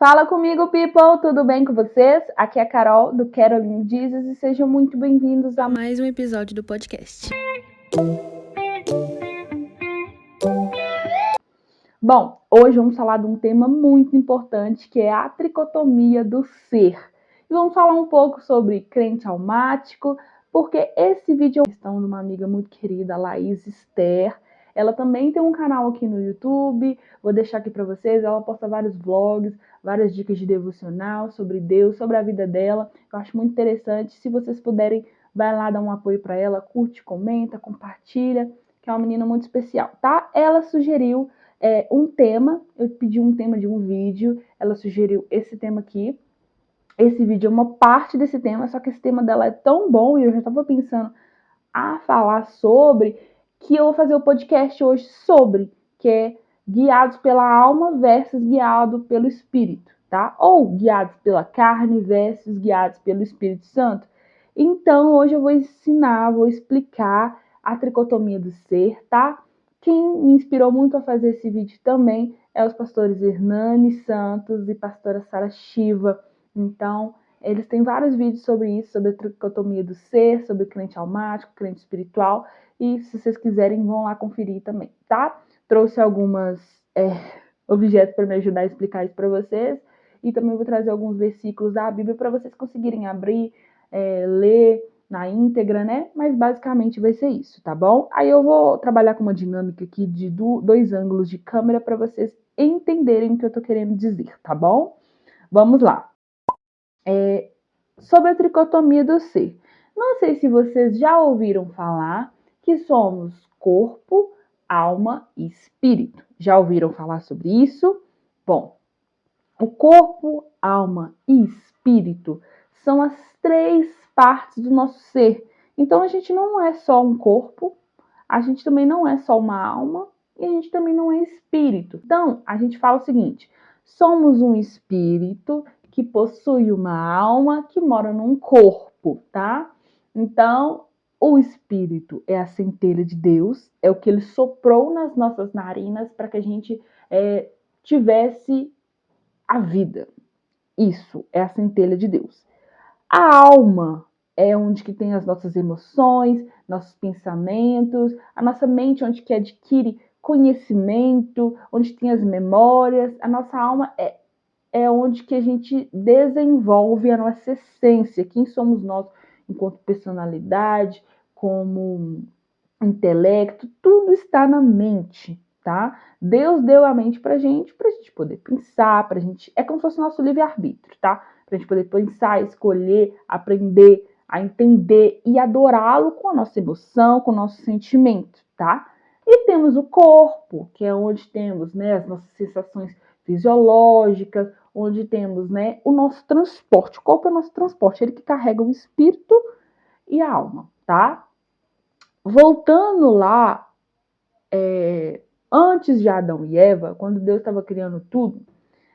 Fala comigo, people! Tudo bem com vocês? Aqui é a Carol, do Caroline Jesus, e sejam muito bem-vindos a mais um episódio do podcast. Bom, hoje vamos falar de um tema muito importante, que é a tricotomia do ser. E vamos falar um pouco sobre crente almático, porque esse vídeo é uma questão de uma amiga muito querida, Laís Esther. Ela também tem um canal aqui no YouTube, vou deixar aqui para vocês, ela posta vários vlogs, várias dicas de devocional sobre Deus, sobre a vida dela. Eu acho muito interessante. Se vocês puderem, vai lá dar um apoio para ela, curte, comenta, compartilha, que é uma menina muito especial, tá? Ela sugeriu um tema, eu pedi um tema de um vídeo, ela sugeriu esse tema aqui. Esse vídeo é uma parte desse tema, só que esse tema dela é tão bom e eu já estava pensando a falar sobre, que eu vou fazer o podcast hoje sobre, que é guiados pela alma versus guiado pelo espírito, tá? Ou guiados pela carne versus guiados pelo Espírito Santo. Então, hoje eu vou ensinar, vou explicar a tricotomia do ser, tá? Quem me inspirou muito a fazer esse vídeo também é os pastores Hernani Santos e pastora Sara Shiva. Então, eles têm vários vídeos sobre isso, sobre a tricotomia do ser, sobre o crente almático, crente espiritual. E se vocês quiserem, vão lá conferir também, tá? Trouxe alguns objetos para me ajudar a explicar isso para vocês. E também vou trazer alguns versículos da Bíblia para vocês conseguirem abrir, ler na íntegra, né? Mas basicamente vai ser isso, tá bom? Aí eu vou trabalhar com uma dinâmica aqui de dois ângulos de câmera para vocês entenderem o que eu tô querendo dizer, tá bom? Vamos lá. Sobre a tricotomia do ser. Não sei se vocês já ouviram falar que somos corpo, alma e espírito. Já ouviram falar sobre isso? Bom, o corpo, alma e espírito são as três partes do nosso ser. Então a gente não é só um corpo, a gente também não é só uma alma e a gente também não é espírito. Então a gente fala o seguinte: somos um espírito que possui uma alma que mora num corpo, tá? Então o espírito é a centelha de Deus, é o que ele soprou nas nossas narinas para que a gente tivesse a vida. Isso é a centelha de Deus. A alma é onde que tem as nossas emoções, nossos pensamentos, a nossa mente onde que adquire conhecimento, onde tem as memórias. A nossa alma é onde que a gente desenvolve a nossa essência, quem somos nós enquanto personalidade, como intelecto, tudo está na mente, tá? Deus deu a mente pra gente poder pensar, pra gente, é como se fosse o nosso livre-arbítrio, tá? Pra gente poder pensar, escolher, aprender, a entender e adorá-lo com a nossa emoção, com o nosso sentimento, tá? E temos o corpo, que é onde temos, né, as nossas sensações fisiológicas, onde temos, né, o nosso transporte. O corpo é o nosso transporte, ele que carrega o espírito e a alma, tá? Voltando lá, antes de Adão e Eva, quando Deus estava criando tudo,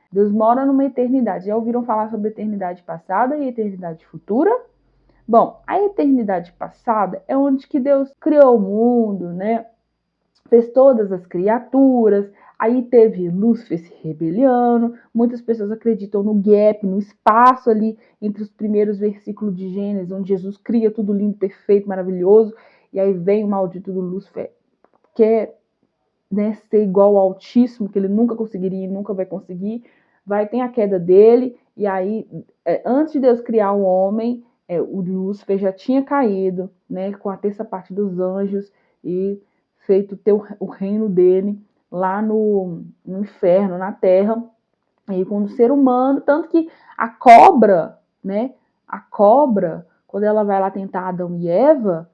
Deus mora numa eternidade. Já ouviram falar sobre eternidade passada e eternidade futura? Bom, a eternidade passada é onde que Deus criou o mundo, né? Fez todas as criaturas, aí teve Lúcifer se rebeliando, muitas pessoas acreditam no gap, no espaço ali entre os primeiros versículos de Gênesis, onde Jesus cria tudo lindo, perfeito, maravilhoso, e aí vem o maldito do Lúcifer, quer, né, ser igual ao Altíssimo, que ele nunca conseguiria e nunca vai conseguir, tem a queda dele, e aí, antes de Deus criar o homem, o Lúcifer já tinha caído, né, com a terça parte dos anjos, e feito ter o reino dele lá no inferno, na terra, e com o ser humano, tanto que a cobra, né, quando ela vai lá tentar Adão e Eva,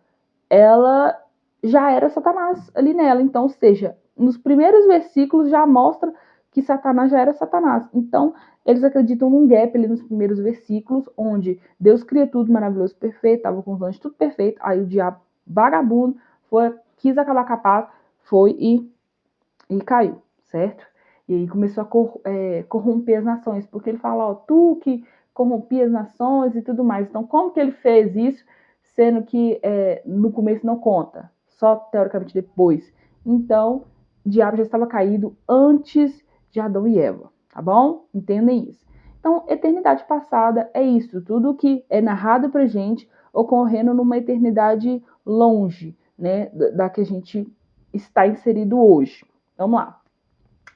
ela já era Satanás ali nela. Então, ou seja, nos primeiros versículos já mostra que Satanás já era Satanás. Então, eles acreditam num gap ali nos primeiros versículos, onde Deus cria tudo maravilhoso, perfeito, estava com os anjos tudo perfeito, aí o diabo vagabundo quis acabar com a paz, foi e caiu, certo? E aí começou a corromper as nações, porque ele fala, ó, tu que corrompia as nações e tudo mais. Então, como que ele fez isso, sendo que no começo não conta, só teoricamente depois? Então, o diabo já estava caído antes de Adão e Eva, tá bom? Entendem isso. Então, eternidade passada é isso, tudo que é narrado pra gente ocorrendo numa eternidade longe, né, da que a gente está inserido hoje. Vamos lá.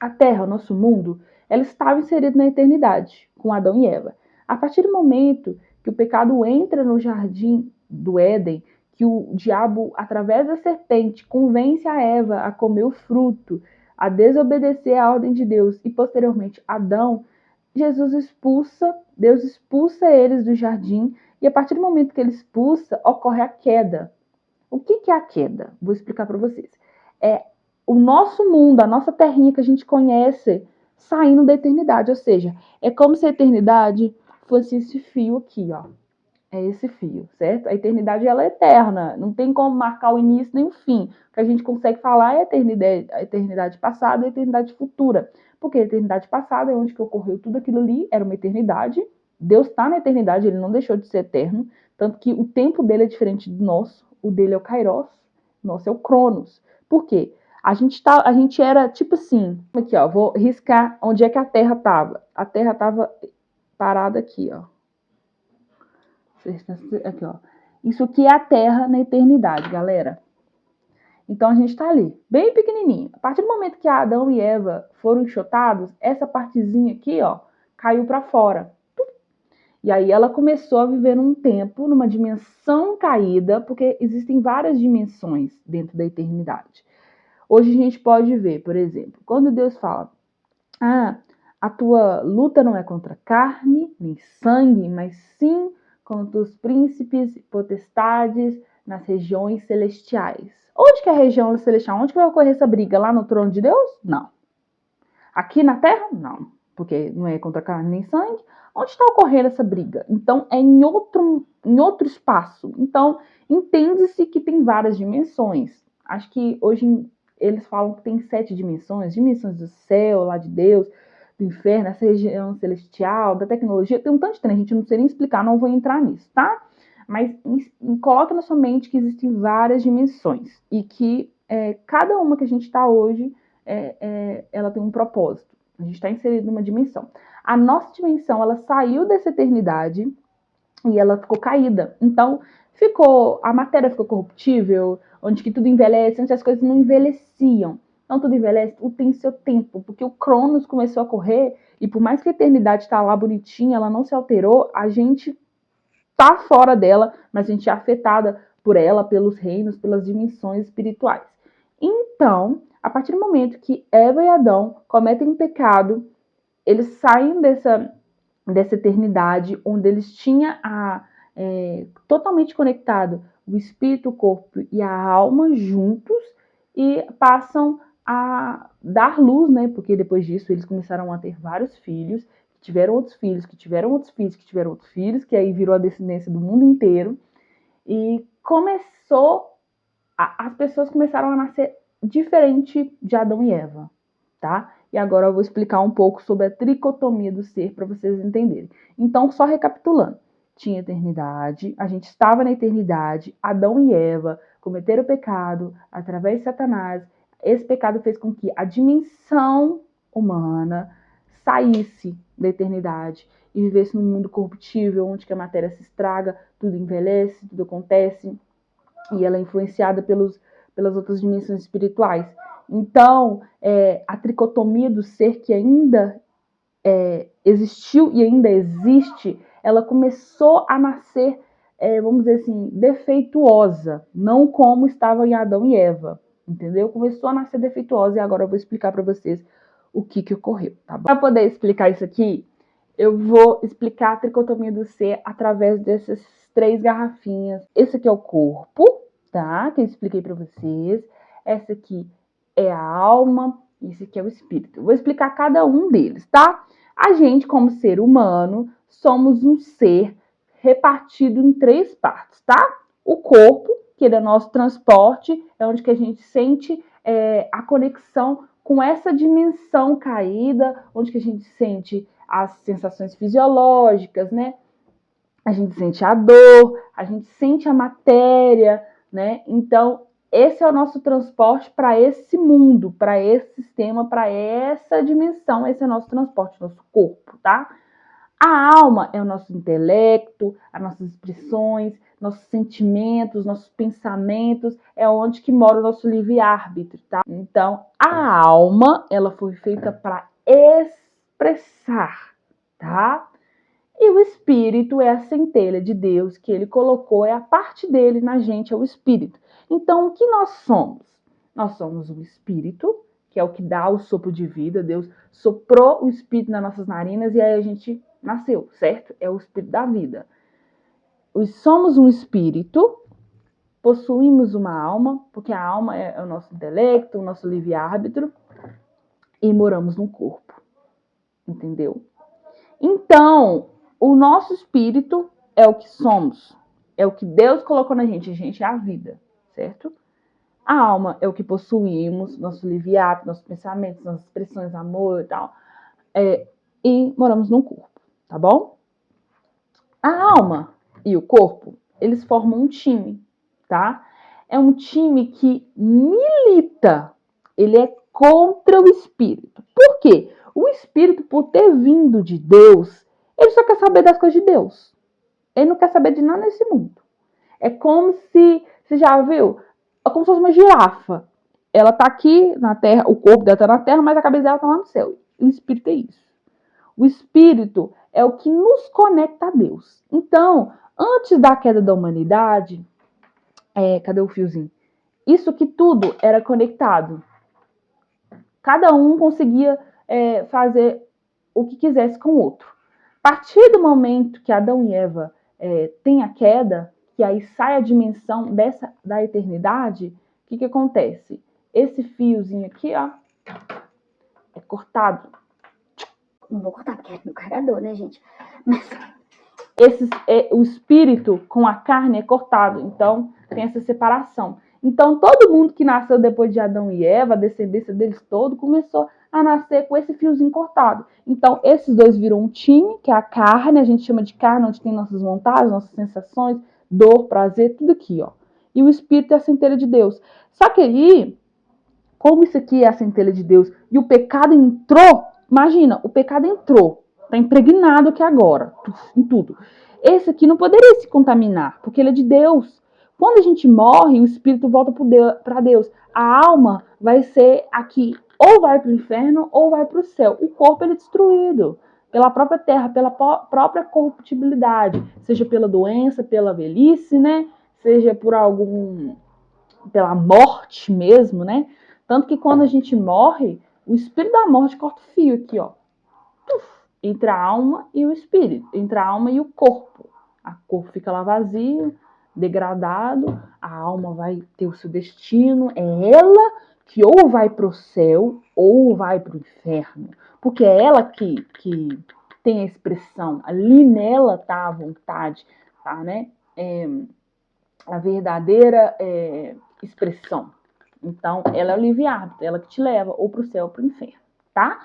A Terra, o nosso mundo, ela estava inserida na eternidade, com Adão e Eva. A partir do momento que o pecado entra no jardim do Éden, que o diabo, através da serpente, convence a Eva a comer o fruto, a desobedecer à ordem de Deus e, posteriormente, Adão, Deus expulsa eles do jardim, e a partir do momento que ele expulsa, ocorre a queda. O que é a queda? Vou explicar para vocês. É o nosso mundo, a nossa terrinha que a gente conhece, saindo da eternidade. Ou seja, é como se a eternidade fosse esse fio aqui, ó. É esse fio, certo? A eternidade, ela é eterna. Não tem como marcar o início nem o fim. O que a gente consegue falar é a eternidade passada e a eternidade futura. Porque a eternidade passada é onde que ocorreu tudo aquilo ali, era uma eternidade. Deus está na eternidade, ele não deixou de ser eterno. Tanto que o tempo dele é diferente do nosso. O dele é o Kairos, o nosso é o Cronos. Por quê? A gente era tipo assim, aqui ó, vou riscar onde é que a Terra estava. A Terra estava parada aqui, ó. Aqui, ó. Isso aqui é a Terra na eternidade, galera. Então a gente tá ali, bem pequenininho. A partir do momento que Adão e Eva foram enxotados, essa partezinha aqui, ó, caiu para fora. E aí ela começou a viver num tempo, numa dimensão caída, porque existem várias dimensões dentro da eternidade. Hoje a gente pode ver, por exemplo, quando Deus fala: a tua luta não é contra carne nem sangue, mas sim contra os príncipes e potestades nas regiões celestiais. Onde que é a região celestial? Onde que vai ocorrer essa briga? Lá no trono de Deus? Não. Aqui na Terra? Não. Porque não é contra carne nem sangue. Onde está ocorrendo essa briga? Então, é em outro espaço. Então, entende-se que tem várias dimensões. Acho que hoje eles falam que tem 7 dimensões. Dimensões do céu, lá de Deus, do inferno, essa região celestial, da tecnologia. Tem um tanto de trem, a gente não sei nem explicar, não vou entrar nisso, tá? Mas coloca na sua mente que existem várias dimensões. E que cada uma que a gente está hoje, ela tem um propósito. A gente está inserido numa dimensão. A nossa dimensão, ela saiu dessa eternidade e ela ficou caída. Então, a matéria ficou corruptível, onde que tudo envelhece, onde as coisas não envelheciam. Não tudo envelhece, tudo tem seu tempo, porque o Cronos começou a correr, e por mais que a eternidade está lá bonitinha, ela não se alterou, a gente tá fora dela, mas a gente é afetada por ela, pelos reinos, pelas dimensões espirituais. Então, a partir do momento que Eva e Adão cometem um pecado, eles saem dessa eternidade, onde eles tinham totalmente conectado o espírito, o corpo e a alma juntos, e passam a dar luz, né? Porque depois disso eles começaram a ter vários filhos, que tiveram outros filhos, que tiveram outros filhos, que tiveram outros filhos, que aí virou a descendência do mundo inteiro. E as pessoas começaram a nascer diferente de Adão e Eva, tá? E agora eu vou explicar um pouco sobre a tricotomia do ser para vocês entenderem. Então, só recapitulando. Tinha eternidade, a gente estava na eternidade, Adão e Eva cometeram o pecado através de Satanás. Esse pecado fez com que a dimensão humana saísse da eternidade e vivesse num mundo corruptível, onde que a matéria se estraga, tudo envelhece, tudo acontece, e ela é influenciada pelas outras dimensões espirituais. Então, a tricotomia do ser que ainda existiu e ainda existe, ela começou a nascer, vamos dizer assim, defeituosa, não como estava em Adão e Eva, entendeu? Começou a nascer defeituosa, e agora eu vou explicar para vocês o que ocorreu, tá bom? Para poder explicar isso aqui, eu vou explicar a tricotomia do ser através dessas 3 garrafinhas. Esse aqui é o corpo, tá? Que eu expliquei para vocês. Essa aqui é a alma, esse aqui é o espírito. Eu vou explicar cada um deles, tá? A gente, como ser humano, somos um ser repartido em 3 partes, tá? O corpo, que é o nosso transporte, é onde que a gente sente a conexão com essa dimensão caída, onde que a gente sente as sensações fisiológicas, né? A gente sente a dor, a gente sente a matéria, né? Então, esse é o nosso transporte para esse mundo, para esse sistema, para essa dimensão. Esse é o nosso transporte, nosso corpo, tá? A alma é o nosso intelecto, as nossas expressões, nossos sentimentos, nossos pensamentos, é onde que mora o nosso livre-arbítrio, tá? Então, a alma, ela foi feita para expressar, tá? E o espírito é a centelha de Deus que ele colocou, é a parte dele na gente, é o espírito. Então, o que nós somos? Nós somos o espírito, que é o que dá o sopro de vida. Deus soprou o espírito nas nossas narinas e aí a gente nasceu, certo? É o espírito da vida. Somos um espírito, possuímos uma alma, porque a alma é o nosso intelecto, o nosso livre-arbítrio, e moramos num corpo, entendeu? Então, o nosso espírito é o que somos, é o que Deus colocou na gente é a vida, certo? A alma é o que possuímos, nosso livre-arbítrio, nossos pensamentos, nossas expressões, amor e tal, e moramos num corpo, tá bom? A alma e o corpo, eles formam um time, tá? É um time que milita, ele é contra o espírito. Por quê? O espírito, por ter vindo de Deus, ele só quer saber das coisas de Deus. Ele não quer saber de nada nesse mundo. É como se, você já viu? É como se fosse uma girafa. Ela tá aqui na terra, o corpo dela tá na terra, mas a cabeça dela tá lá no céu. O espírito é isso. O espírito é o que nos conecta a Deus. Então, antes da queda da humanidade, cadê o fiozinho? Isso que tudo era conectado. Cada um conseguia fazer o que quisesse com o outro. A partir do momento que Adão e Eva têm a queda, que aí sai a dimensão da eternidade, o que acontece? Esse fiozinho aqui, ó, é cortado. Não vou cortar porque é no carregador, né, gente? Mas o espírito com a carne é cortado, então tem essa separação. Então todo mundo que nasceu depois de Adão e Eva, a descendência deles todo, começou a nascer com esse fiozinho cortado. Então esses dois viram um time, que é a carne, a gente chama de carne, onde tem nossas vontades, nossas sensações, dor, prazer, tudo aqui, ó. E o espírito é a centelha de Deus. Só que aí, como isso aqui é a centelha de Deus e o pecado entrou, imagina, o pecado entrou, tá impregnado aqui agora, em tudo. Esse aqui não poderia se contaminar, porque ele é de Deus. Quando a gente morre, o espírito volta para Deus. A alma vai ser aqui, ou vai para o inferno, ou vai para o céu. O corpo ele é destruído pela própria terra, pela própria corruptibilidade, seja pela doença, pela velhice, né? Seja por pela morte mesmo, né? Tanto que quando a gente morre, o espírito da morte corta o fio aqui, ó. Entre a alma e o espírito, entre a alma e o corpo. O corpo fica lá vazio, degradado, a alma vai ter o seu destino, é ela que ou vai para o céu ou vai para o inferno, porque é ela que tem a expressão, ali nela está a vontade, tá, né? A verdadeira expressão. Então, ela é o livre-arbítrio, ela que te leva ou para o céu ou para o inferno, tá?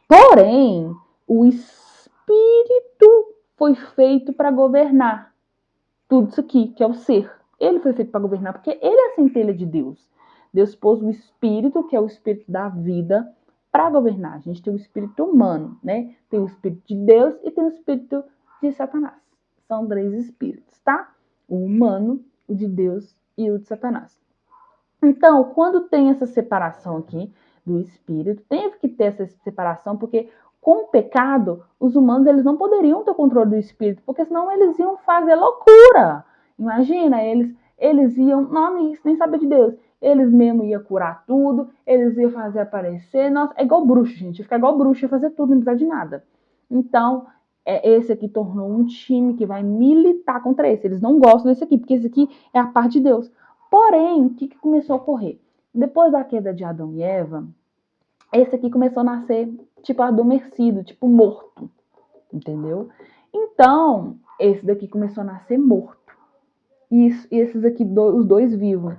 Porém, o espírito foi feito para governar tudo isso aqui, que é o ser. Ele foi feito para governar, porque ele é a centelha de Deus. Deus pôs o espírito, que é o espírito da vida, para governar. A gente tem o espírito humano, né? Tem o espírito de Deus e tem o espírito de Satanás. São 3 espíritos, tá? O humano, o de Deus e o de Satanás. Então, quando tem essa separação aqui do espírito, teve que ter essa separação, porque com o pecado, os humanos eles não poderiam ter o controle do espírito, porque senão eles iam fazer loucura. Imagina, eles iam, não, nem saber de Deus. Eles mesmo iam curar tudo, eles iam fazer aparecer. Nossa, é igual bruxo, gente. Ficar igual bruxo, ia fazer tudo, não precisar de nada. Então, esse aqui tornou um time que vai militar contra esse. Eles não gostam desse aqui, porque esse aqui é a parte de Deus. Porém, o que começou a ocorrer? Depois da queda de Adão e Eva, esse aqui começou a nascer, tipo, adormecido, tipo, morto, entendeu? Então, esse daqui começou a nascer morto. E esses aqui, os dois vivos,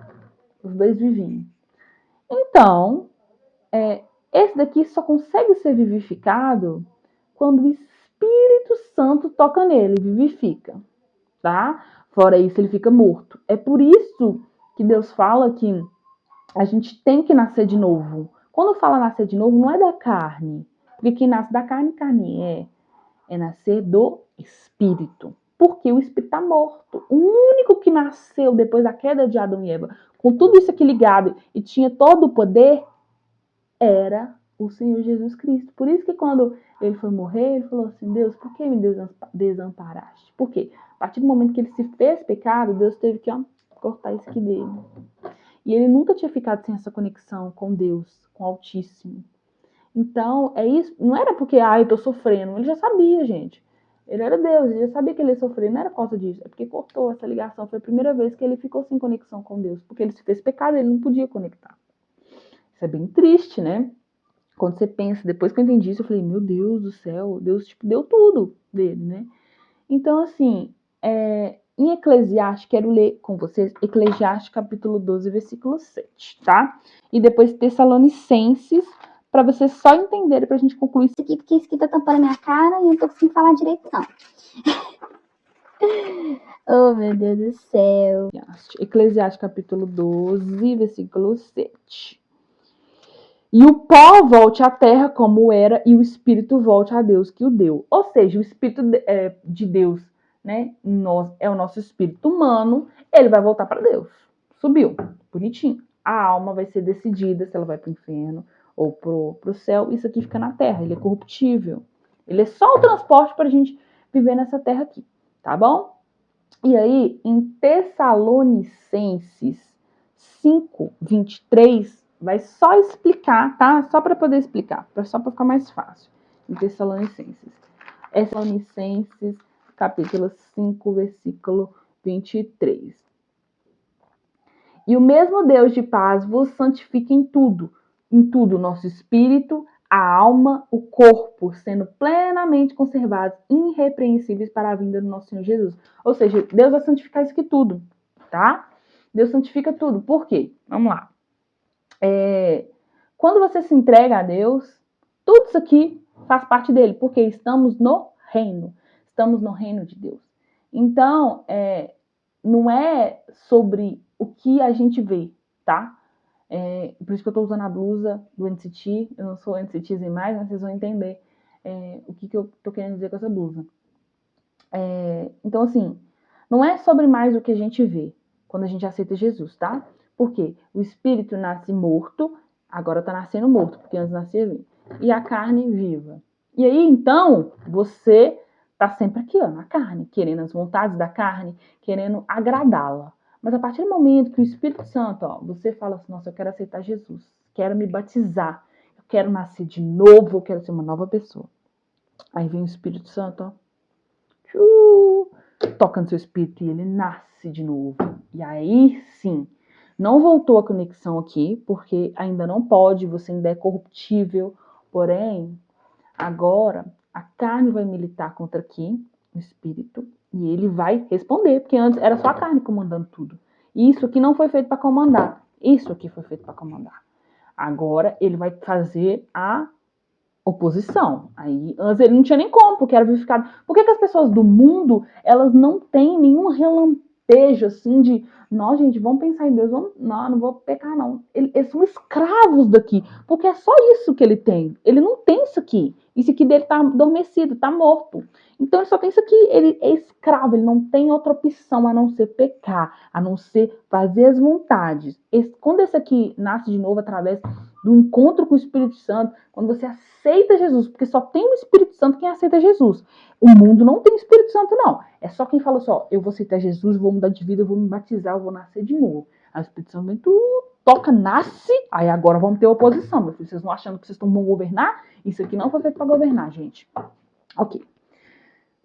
os dois vivinhos. Então, esse daqui só consegue ser vivificado quando o Espírito Santo toca nele, vivifica, tá? Fora isso, ele fica morto. É por isso que Deus fala que a gente tem que nascer de novo. Quando fala nascer de novo, não é da carne. Porque quem nasce da carne, carne é nascer do Espírito. Porque o Espírito está morto. O único que nasceu depois da queda de Adão e Eva, com tudo isso aqui ligado e tinha todo o poder, era o Senhor Jesus Cristo. Por isso que quando ele foi morrer, ele falou assim, Deus, por que me desamparaste? Por quê? A partir do momento que ele se fez pecado, Deus teve que cortar isso aqui dele. E ele nunca tinha ficado sem essa conexão com Deus, com o Altíssimo. Então, é isso. Não era porque, eu tô sofrendo. Ele já sabia, gente. Ele era Deus, ele já sabia que ele ia sofrer. Não era por causa disso. É porque cortou essa ligação. Foi a primeira vez que ele ficou sem conexão com Deus. Porque ele se fez pecado, ele não podia conectar. Isso é bem triste, né? Quando você pensa, depois que eu entendi isso, eu falei, meu Deus do céu, Deus, deu tudo dele, né? Então, assim, em Eclesiastes, quero ler com vocês Eclesiastes capítulo 12, versículo 7, tá? E depois Tessalonicenses, para vocês só entenderem, pra gente concluir isso aqui, porque isso aqui tá tampando a minha cara e eu tô conseguindo falar direito, não. Oh, meu Deus do céu. Eclesiastes capítulo 12, versículo 7. E o pó volte à terra como era, e o espírito volte a Deus que o deu. Ou seja, o espírito de Deus, né, é o nosso espírito humano, ele vai voltar para Deus. Subiu, bonitinho. A alma vai ser decidida se ela vai para o inferno ou pro céu. Isso aqui fica na terra, ele é corruptível. Ele é só o transporte para a gente viver nessa terra aqui, tá bom? E aí, em Tessalonicenses 5, 23, vai só explicar, tá? Só para poder explicar, só para ficar mais fácil. Em Tessalonicenses. Tessalonicenses, capítulo 5, versículo 23. E o mesmo Deus de paz vos santifique em tudo o nosso espírito, a alma, o corpo, sendo plenamente conservados, irrepreensíveis para a vinda do nosso Senhor Jesus. Ou seja, Deus vai santificar isso aqui tudo, tá? Deus santifica tudo. Por quê? Vamos lá. Quando você se entrega a Deus, tudo isso aqui faz parte dele, porque estamos no reino. Estamos no reino de Deus. Então, não é sobre o que a gente vê, tá? Por isso que eu tô usando a blusa do NCT. Eu não sou NCTzinho mais, mas vocês vão entender o que eu tô querendo dizer com essa blusa. Então, assim, não é sobre mais o que a gente vê quando a gente aceita Jesus, tá? Porque o espírito nasce morto, agora tá nascendo morto, porque antes nascia vivo. E a carne viva. E aí, então, você tá sempre aqui, ó, na carne, querendo as vontades da carne, querendo agradá-la. Mas a partir do momento que o Espírito Santo, ó, você fala assim, nossa, eu quero aceitar Jesus, quero me batizar, eu quero nascer de novo, eu quero ser uma nova pessoa. Aí vem o Espírito Santo, ó, toca no seu espírito e ele nasce de novo. E aí sim, não voltou a conexão aqui, porque ainda não pode, você ainda é corruptível. Porém, agora a carne vai militar contra aqui, o espírito, e ele vai responder, porque antes era só a carne comandando tudo. E isso aqui não foi feito para comandar. Isso aqui foi feito para comandar. Agora ele vai fazer a oposição. Aí, antes ele não tinha nem como, porque era vivificado. Por que as pessoas do mundo, elas não têm nenhum relampejo, assim, de, não, gente, vamos pensar em Deus, não vou pecar, não. Eles são escravos daqui, porque é só isso que ele tem. Ele não tem isso aqui. Isso aqui dele tá adormecido, tá morto. Então ele só tem isso aqui, ele é escravo, ele não tem outra opção a não ser pecar, a não ser fazer as vontades. Quando esse aqui nasce de novo através do encontro com o Espírito Santo, quando você aceita Jesus, porque só tem o Espírito Santo quem aceita Jesus. O mundo não tem Espírito Santo, não. É só quem fala só, eu vou aceitar Jesus, vou mudar de vida, eu vou me batizar, eu vou nascer de novo. Aí o Espírito Santo vem, toca, nasce, aí agora vamos ter oposição, meu filho. Vocês não achando que vocês estão bom governar? Isso aqui não foi feito para governar, gente. Ok.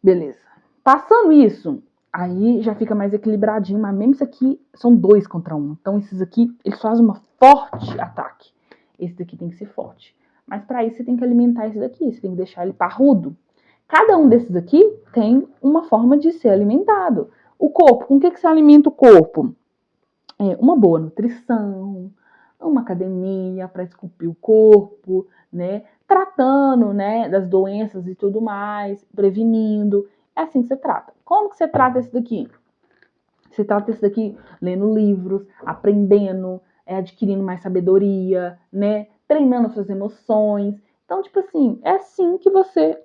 Beleza. Passando isso, aí já fica mais equilibradinho, mas mesmo isso aqui são 2 contra 1. Então esses aqui, eles fazem uma forte ataque. Esse daqui tem que ser forte. Mas para isso você tem que alimentar esse daqui, você tem que deixar ele parrudo. Cada um desses aqui tem uma forma de ser alimentado. O corpo, com o que você alimenta o corpo? Uma boa nutrição, uma academia para esculpir o corpo, né? Tratando, né, das doenças e tudo mais, prevenindo. É assim que você trata. Como que você trata esse daqui? Você trata isso daqui lendo livros, aprendendo, adquirindo mais sabedoria, né? Treinando suas emoções. Então, tipo assim, é assim que você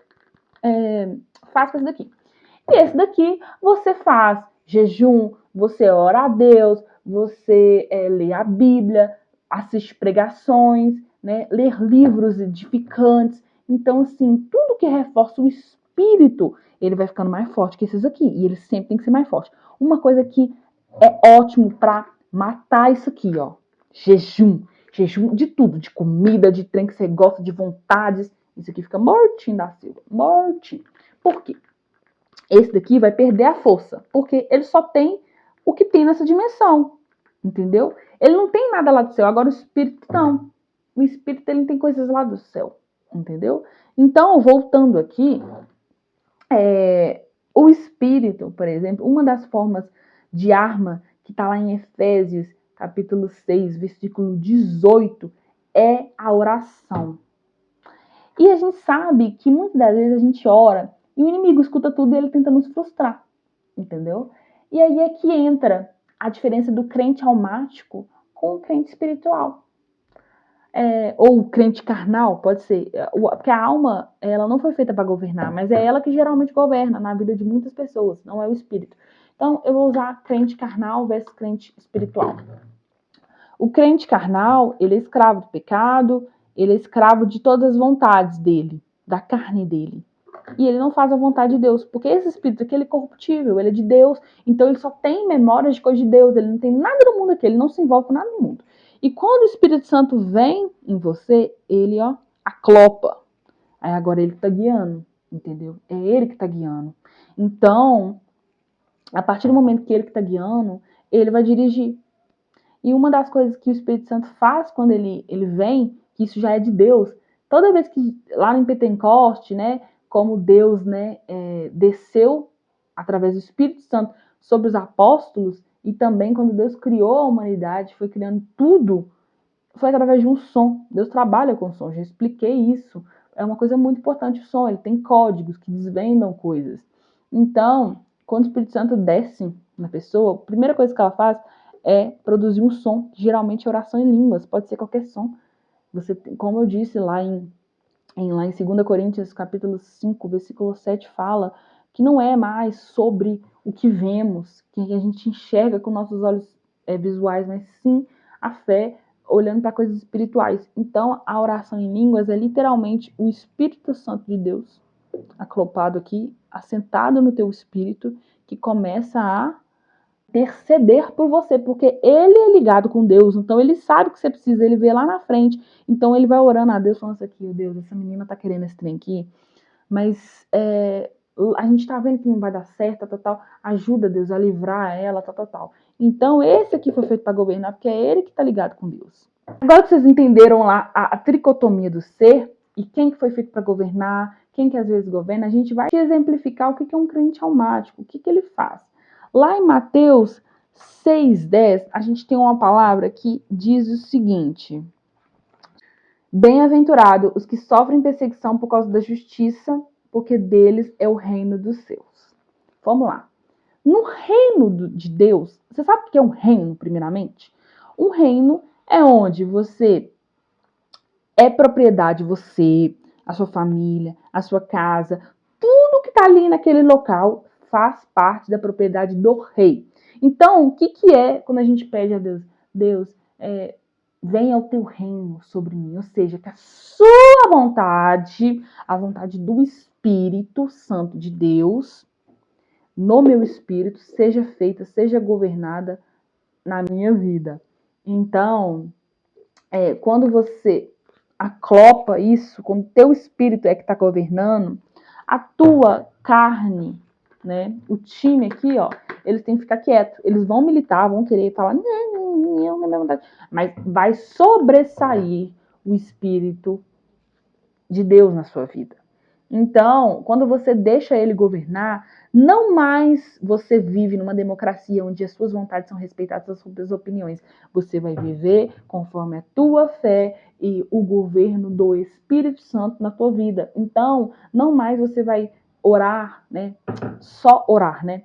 faz com esse daqui. E esse daqui você faz jejum, você ora a Deus, você lê a Bíblia, assiste pregações, né? Ler livros edificantes. Então, assim, tudo que reforça o espírito, ele vai ficando mais forte que esses aqui. E ele sempre tem que ser mais forte. Uma coisa que é ótimo para matar isso aqui, ó. Jejum. Jejum de tudo, de comida, de trem que você gosta, de vontades. Isso aqui fica mortinho da Silva. Mortinho. Por quê? Esse daqui vai perder a força, porque ele só tem o que tem nessa dimensão, entendeu? Ele não tem nada lá do céu, agora o espírito não. O espírito ele tem coisas lá do céu, entendeu? Então, voltando aqui, o espírito, por exemplo, uma das formas de arma que está lá em Efésios, capítulo 6, versículo 18, é a oração. E a gente sabe que muitas das vezes a gente ora e o inimigo escuta tudo e ele tenta nos frustrar, entendeu? E aí é que entra a diferença do crente almático com o crente espiritual. Ou o crente carnal, pode ser. Porque a alma, ela não foi feita para governar, mas é ela que geralmente governa na vida de muitas pessoas, não é o espírito. Então, eu vou usar crente carnal versus crente espiritual. O crente carnal, ele é escravo do pecado, ele é escravo de todas as vontades dele, da carne dele. E ele não faz a vontade de Deus, porque esse espírito aqui ele é corruptível, ele é de Deus, então ele só tem memórias de coisas de Deus, ele não tem nada no mundo aqui, ele não se envolve com nada no mundo. E quando o Espírito Santo vem em você, ele, aclopa. Aí agora ele que tá guiando, entendeu? É ele que tá guiando. Então, a partir do momento que ele que tá guiando, ele vai dirigir. E uma das coisas que o Espírito Santo faz quando ele vem, que isso já é de Deus, toda vez que lá em Pentecoste, né, como Deus, né, desceu através do Espírito Santo sobre os apóstolos, e também quando Deus criou a humanidade, foi criando tudo, foi através de um som. Deus trabalha com som, já expliquei isso. É uma coisa muito importante o som, ele tem códigos que desvendam coisas. Então, quando o Espírito Santo desce na pessoa, a primeira coisa que ela faz é produzir um som, que geralmente é oração em línguas, pode ser qualquer som. Você, como eu disse lá em 2 Coríntios, capítulo 5, versículo 7, fala que não é mais sobre o que vemos, que a gente enxerga com nossos olhos visuais, mas sim a fé olhando para coisas espirituais. Então, a oração em línguas é literalmente o Espírito Santo de Deus, aclopado aqui, assentado no teu espírito, que começa a interceder por você, porque ele é ligado com Deus, então ele sabe o que você precisa, ele vê lá na frente, então ele vai orando a Deus, falando assim, aqui, Deus, essa menina tá querendo esse trem aqui, mas a gente tá vendo que não vai dar certo, tal, ajuda Deus a livrar ela, tal. Então esse aqui foi feito para governar, porque é ele que tá ligado com Deus. Agora que vocês entenderam lá a tricotomia do ser, e quem que foi feito para governar, quem que às vezes governa, a gente vai exemplificar o que é um crente almático, o que ele faz. Lá em Mateus 6,10, a gente tem uma palavra que diz o seguinte: bem-aventurado os que sofrem perseguição por causa da justiça, porque deles é o reino dos céus. Vamos lá. No reino de Deus, você sabe o que é um reino, primeiramente? Um reino é onde você é propriedade, você, a sua família, a sua casa, tudo que está ali naquele local faz parte da propriedade do rei. Então, o que é quando a gente pede a Deus? Deus, venha o teu reino sobre mim, ou seja, que a sua vontade, a vontade do Espírito Santo de Deus, no meu espírito, seja feita, seja governada na minha vida. Então, quando você aclopa isso, quando o teu espírito é que está governando, a tua carne, né? O time aqui, ó, eles têm que ficar quietos. Eles vão militar, vão querer falar, não é minha vontade. Mas vai sobressair o espírito de Deus na sua vida. Então, quando você deixa ele governar, não mais você vive numa democracia onde as suas vontades são respeitadas, as suas opiniões. Você vai viver conforme a tua fé e o governo do Espírito Santo na tua vida. Então, não mais você vai orar, né? Só orar, né?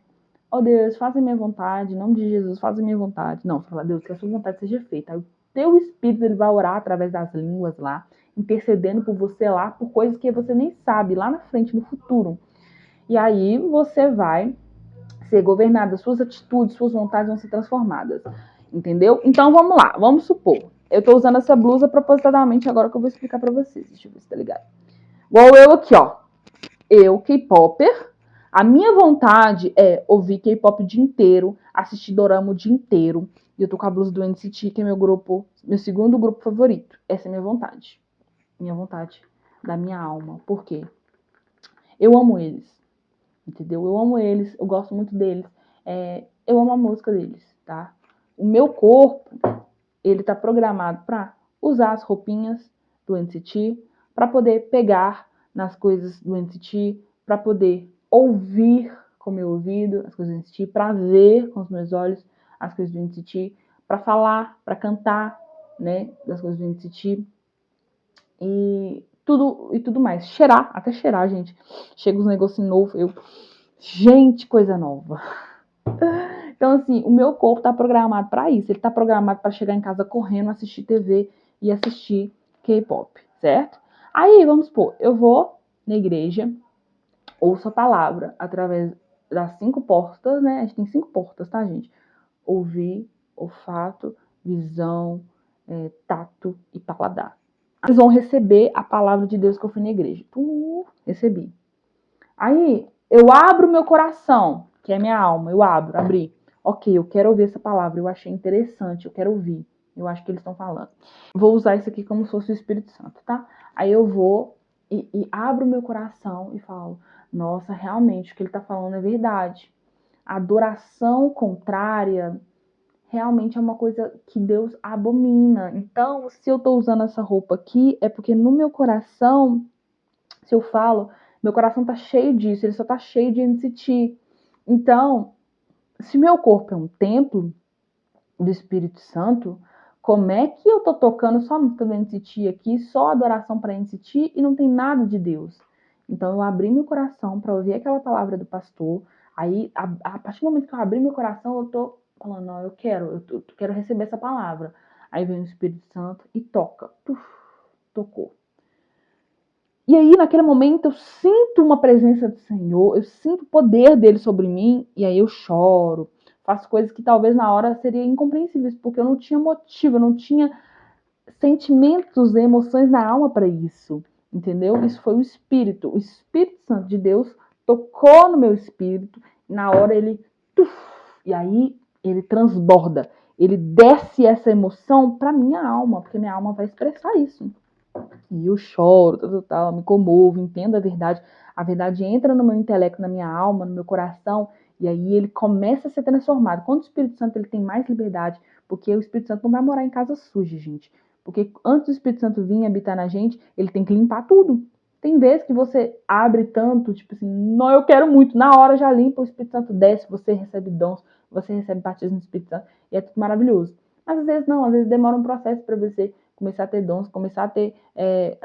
ó Deus, faça a minha vontade, em nome de Jesus, faça a minha vontade. Não, você fala, Deus, que a sua vontade seja feita. Aí o teu espírito, ele vai orar através das línguas lá, intercedendo por você lá, por coisas que você nem sabe, lá na frente, no futuro. E aí você vai ser governado, suas atitudes, suas vontades vão ser transformadas. Entendeu? Então vamos lá, vamos supor. Eu tô usando essa blusa propositadamente agora que eu vou explicar pra vocês. Deixa eu ver se tá ligado. Igual eu aqui, ó. Eu, K-Popper, a minha vontade é ouvir K-pop o dia inteiro, assistir dorama o dia inteiro. E eu tô com a blusa do NCT, que é meu segundo grupo favorito. Essa é a minha vontade. Minha vontade da minha alma. Por quê? Eu amo eles. Entendeu? Eu amo eles, eu gosto muito deles. Eu amo a música deles, tá? O meu corpo, ele tá programado pra usar as roupinhas do NCT, pra poder pegar nas coisas do NCT, pra poder ouvir com o meu ouvido as coisas do NCT, pra ver com os meus olhos as coisas do NCT, pra falar, pra cantar, né, das coisas do NCT e tudo mais. Cheirar, até cheirar, gente. Chega uns negocinhos novos, gente, coisa nova. Então, assim, o meu corpo tá programado pra isso. Ele tá programado pra chegar em casa correndo, assistir TV e assistir K-pop, certo? Aí, vamos supor, eu vou na igreja, ouço a palavra através das 5 portas, né? A gente tem 5 portas, tá, gente? Ouvir, olfato, visão, tato e paladar. Eles vão receber a palavra de Deus que eu fui na igreja. Recebi. Aí, eu abro meu coração, que é minha alma, abri. Ok, eu quero ouvir essa palavra, eu achei interessante, eu quero ouvir. Eu acho que eles estão falando. Vou usar isso aqui como se fosse o Espírito Santo, tá? Aí eu vou e abro meu coração e falo, nossa, realmente, o que ele tá falando é verdade. A adoração contrária realmente é uma coisa que Deus abomina. Então, se eu tô usando essa roupa aqui, é porque no meu coração, se eu falo, meu coração tá cheio disso, ele só tá cheio de NCT. Então, se meu corpo é um templo do Espírito Santo, como é que eu tô tocando só música do NCT aqui, só adoração para NCT e não tem nada de Deus? Então, eu abri meu coração para ouvir aquela palavra do pastor. Aí, a partir do momento que eu abri meu coração, eu tô falando, não, eu quero receber essa palavra. Aí vem o Espírito Santo e toca. Tocou. E aí, naquele momento, eu sinto uma presença do Senhor, eu sinto o poder dele sobre mim, e aí eu choro, faço coisas que talvez na hora seriam incompreensíveis, porque eu não tinha motivo, eu não tinha sentimentos e emoções na alma para isso, entendeu? Isso foi o Espírito Santo de Deus tocou no meu espírito, e na hora ele, e aí ele transborda, ele desce essa emoção para minha alma, porque minha alma vai expressar isso. E eu choro, me comovo, entendo a verdade entra no meu intelecto, na minha alma, no meu coração, e aí ele começa a ser transformado. Quando o Espírito Santo ele tem mais liberdade, porque o Espírito Santo não vai morar em casa suja, gente. Porque antes do Espírito Santo vir habitar na gente, ele tem que limpar tudo. Tem vezes que você abre tanto, tipo assim, não, eu quero muito, na hora já limpa, o Espírito Santo desce, você recebe dons, você recebe batismo do Espírito Santo, e é tudo maravilhoso. Mas às vezes não, às vezes demora um processo para você começar a ter dons, começar a ter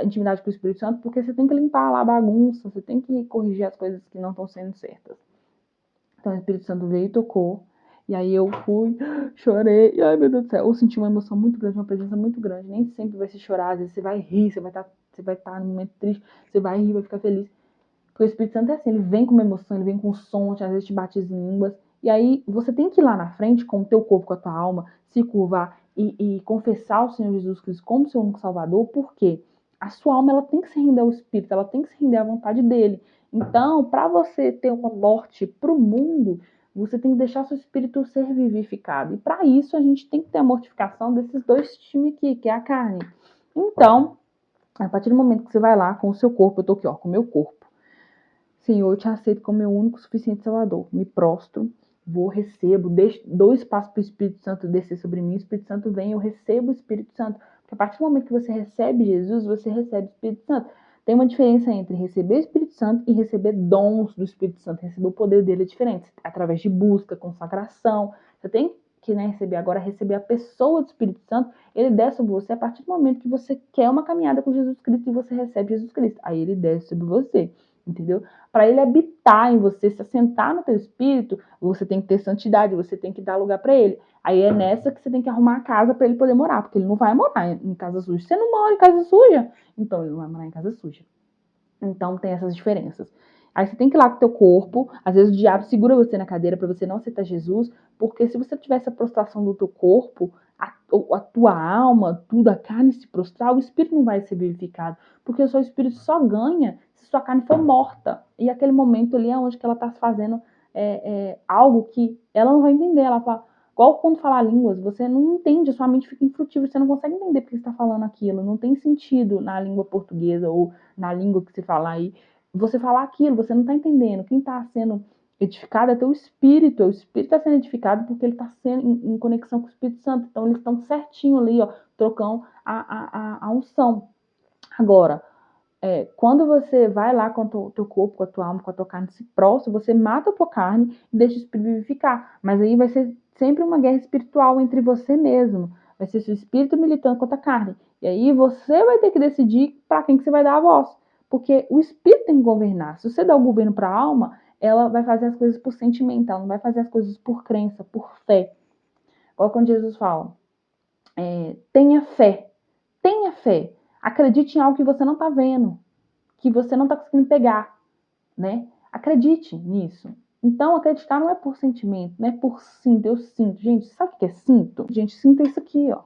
intimidade com o Espírito Santo, porque você tem que limpar lá a bagunça, você tem que corrigir as coisas que não estão sendo certas. Então o Espírito Santo veio e tocou, e aí eu fui, chorei, e ai meu Deus do céu, eu senti uma emoção muito grande, uma presença muito grande, nem sempre vai se chorar, às vezes você vai rir, você vai estar num momento triste, você vai rir, vai ficar feliz. Porque o Espírito Santo é assim, ele vem com uma emoção, ele vem com som, às vezes te batiza em línguas, e aí você tem que ir lá na frente com o teu corpo, com a tua alma, se curvar e confessar o Senhor Jesus Cristo como seu único Salvador, porque a sua alma ela tem que se render ao Espírito, ela tem que se render à vontade dele. Então, para você ter uma morte para o mundo, você tem que deixar seu espírito ser vivificado. E para isso a gente tem que ter a mortificação desses dois times aqui, que é a carne. Então, a partir do momento que você vai lá com o seu corpo, eu tô aqui, ó, com o meu corpo. Senhor, eu te aceito como meu único suficiente Salvador. Me prostro, recebo, dou espaço para o Espírito Santo descer sobre mim. O Espírito Santo vem, eu recebo o Espírito Santo. Porque a partir do momento que você recebe Jesus, você recebe o Espírito Santo. Tem uma diferença entre receber o Espírito Santo e receber dons do Espírito Santo. Receber o poder dele é diferente. Através de busca, consagração. Você tem que receber agora, receber a pessoa do Espírito Santo. Ele desce sobre você a partir do momento que você quer uma caminhada com Jesus Cristo e você recebe Jesus Cristo. Aí ele desce sobre você. entendeu? Para ele habitar em você, se assentar no teu espírito, você tem que ter santidade, você tem que dar lugar para ele. Aí é nessa que você tem que arrumar a casa para ele poder morar, porque ele não vai morar em casa suja. Você não mora em casa suja, então ele não vai morar em casa suja. Então tem essas diferenças. Aí você tem que ir lá com o teu corpo, às vezes o diabo segura você na cadeira para você não aceitar Jesus, porque se você tivesse a prostração do teu corpo, a tua alma, tudo, a carne se prostrar, o espírito não vai ser vivificado, porque o seu espírito só ganha se sua carne for morta. E aquele momento ali é onde que ela está fazendo algo que ela não vai entender. Ela fala, igual quando falar línguas, você não entende, sua mente fica infrutível, você não consegue entender porque você está falando aquilo, não tem sentido na língua portuguesa ou na língua que você fala aí, você falar aquilo, você não está entendendo. Quem está sendo edificado é teu espírito, o espírito está sendo edificado porque ele está sendo em conexão com o Espírito Santo, então eles estão certinho ali, ó, trocando a unção. Agora, quando você vai lá com o teu corpo, com a tua alma, com a tua carne, se prostra, você mata a tua carne e deixa o espírito vivificar. Mas aí vai ser sempre uma guerra espiritual entre você mesmo. Vai ser seu espírito militando contra a carne. E aí você vai ter que decidir para quem que você vai dar a voz. Porque o espírito tem que governar. Se você dá o governo para a alma, ela vai fazer as coisas por sentimento, ela não vai fazer as coisas por crença, por fé. Olha quando Jesus fala, tenha fé. Tenha fé. Acredite em algo que você não está vendo, que você não está conseguindo pegar, né? Acredite nisso. Então, acreditar não é por sentimento, não é por sinto. Eu sinto. Gente, sabe o que é cinto? Gente, sinto é isso aqui, ó.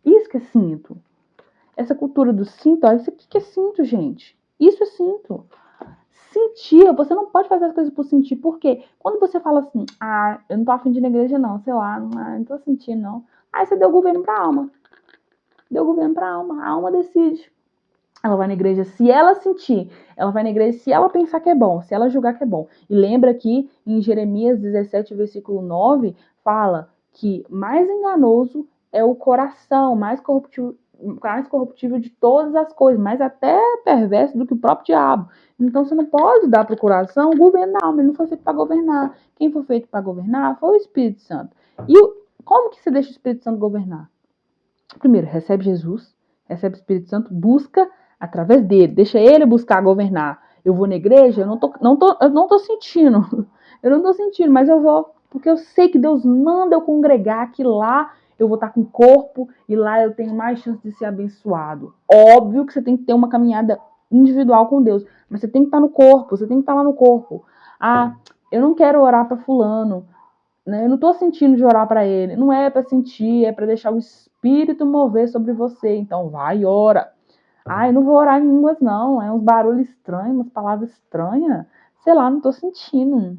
Isso que é cinto. Essa cultura do cinto, ó, isso aqui que é cinto, gente. Isso é cinto. Sentir, você não pode fazer as coisas por sentir. Por quê? Quando você fala assim, eu não tô afim de ir na igreja não, sei lá, não tô sentindo não. Aí você deu o governo pra alma. Deu o governo pra alma. A alma decide. Ela vai na igreja se ela sentir. Ela vai na igreja se ela pensar que é bom, se ela julgar que é bom. E lembra que em Jeremias 17, versículo 9, fala que mais enganoso é o coração, mais corruptível de todas as coisas, mais até perverso do que o próprio diabo. Então você não pode dar para o coração governar, ele não foi feito para governar. Quem foi feito para governar foi o Espírito Santo. E como que você deixa o Espírito Santo governar? Primeiro, recebe Jesus, recebe o Espírito Santo, busca através dele, deixa ele buscar governar. Eu vou na igreja, eu não tô sentindo, mas eu vou, porque eu sei que Deus manda eu congregar, que lá eu vou estar com o corpo e lá eu tenho mais chance de ser abençoado. Óbvio que você tem que ter uma caminhada individual com Deus, mas você tem que estar no corpo, você tem que estar lá no corpo. Eu não quero orar para fulano, né? Eu não estou sentindo de orar para ele. Não é para sentir, é para deixar o Espírito mover sobre você. Então vai e ora. Eu não vou orar em línguas, não. É uns barulhos estranhos, umas palavras estranhas. Sei lá, não estou sentindo.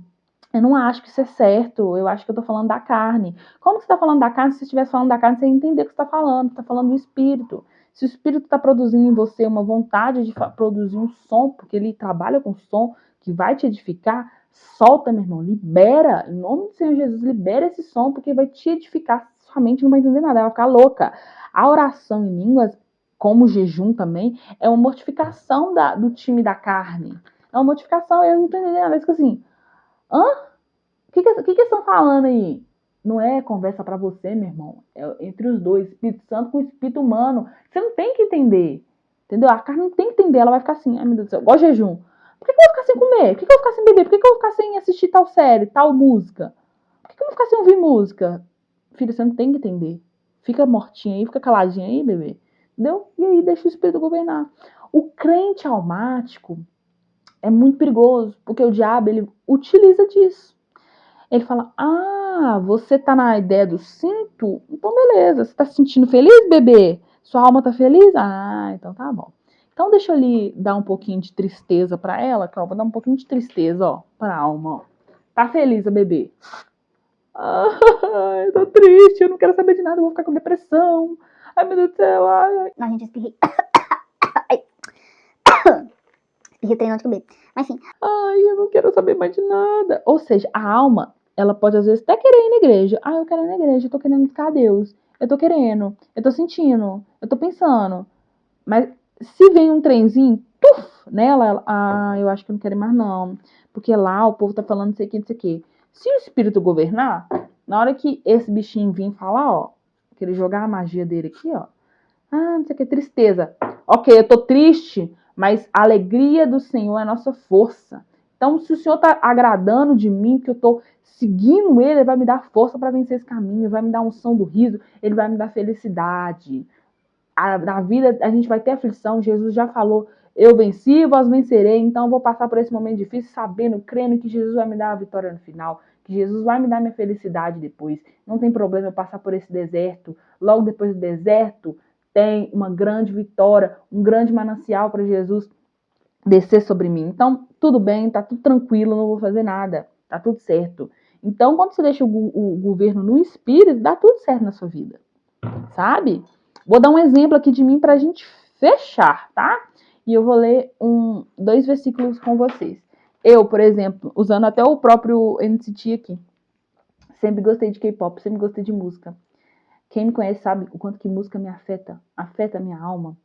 Eu não acho que isso é certo. Eu acho que eu estou falando da carne. Como que você está falando da carne? Se você estivesse falando da carne, você ia entender o que você está falando. Você está falando do Espírito. Se o Espírito está produzindo em você uma vontade de produzir um som, porque ele trabalha com som que vai te edificar, solta, meu irmão. Libera. Em nome do Senhor Jesus, libera esse som, porque vai te edificar. Sua mente não vai entender nada, ela vai ficar louca. A oração em línguas, como o jejum também, é uma mortificação do time da carne. É uma mortificação, eu não tô entendendo. Às vezes assim, o que estão falando aí? Não é conversa para você, meu irmão. É entre os dois, Espírito Santo com o Espírito humano. Você não tem que entender. Entendeu? A carne não tem que entender. Ela vai ficar assim, ai meu Deus do céu, igual jejum. Por que eu vou ficar sem comer? Por que eu vou ficar sem beber? Por que eu vou ficar sem assistir tal série, tal música? Por que eu vou ficar sem ouvir música? Filho, você não tem que entender. Fica mortinha aí, fica caladinha aí, bebê. Entendeu? E aí deixa o Espírito governar. O crente almático é muito perigoso, porque o diabo, ele utiliza disso. Ele fala, você tá na ideia do cinto? Então beleza, você tá se sentindo feliz, bebê? Sua alma tá feliz? Então tá bom. Então deixa eu ali dar um pouquinho de tristeza pra ela, que vou dar um pouquinho de tristeza, ó, pra alma, ó. Tá feliz, bebê? Eu tô triste, eu não quero saber de nada, eu vou ficar com depressão. Ai, meu Deus do céu, ai. Não, gente, espirrei. Espirrei treinando de comer. Mas sim. Eu não quero saber mais de nada. Ou seja, a alma, ela pode às vezes até querer ir na igreja. Eu quero ir na igreja, eu tô querendo buscar a Deus. Eu tô querendo, eu tô sentindo, eu tô pensando. Mas se vem um trenzinho, nela, eu acho que eu não quero ir mais não. Porque lá o povo tá falando não sei o que, não sei o que. Se o espírito governar, na hora que esse bichinho vir falar, ó, que ele jogar a magia dele aqui, ó. Não sei o que, tristeza. Ok, eu tô triste, mas a alegria do Senhor é a nossa força. Então, se o Senhor está agradando de mim, que eu estou seguindo Ele vai me dar força para vencer esse caminho, vai me dar unção do riso, Ele vai me dar felicidade. Na vida a gente vai ter aflição, Jesus já falou, eu venci, vós vencerei, então eu vou passar por esse momento difícil, sabendo, crendo que Jesus vai me dar a vitória no final, que Jesus vai me dar minha felicidade depois. Não tem problema eu passar por esse deserto, logo depois do deserto tem uma grande vitória, um grande manancial para Jesus descer sobre mim. Então, tudo bem, tá tudo tranquilo, não vou fazer nada, tá tudo certo. Então, quando você deixa o governo no espírito, dá tudo certo na sua vida, sabe? Vou dar um exemplo aqui de mim pra gente fechar, tá? E eu vou ler 2 versículos com vocês. Eu, por exemplo, usando até o próprio NCT aqui, sempre gostei de K-pop, sempre gostei de música. Quem me conhece sabe o quanto que música me afeta a minha alma.